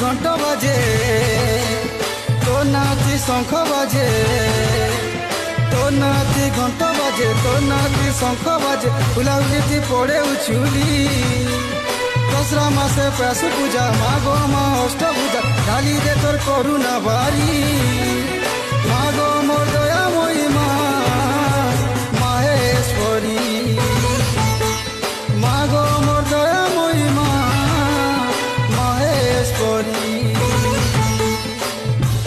ঘণ্ট বাজে, তোর নাতি শঙ্খ বাজে, তোর নাতি ঘণ্ট বাজে, তোর নাতি শঙ্খ বাজে, ফুলাউলিটি পড়ে উছুলি। দশরা মাসে প্যাস পূজা, মা গো মা অষ্টভূজা, ঢালি দে তোর করুণা বাড়ি। মা গো মোর দয়াময়ী মা মাহেশ্বরী, মা গো মোর দয়াময়ী মা মাহেশ্বরী।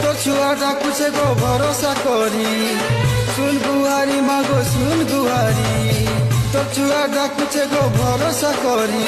তোর ছুয়া ডাকুছে গো ভরসা করি, শুন গুহারি মা গো শুন গুহারি। তোর ছুয়া ডাকুছে গো ভরসা করি।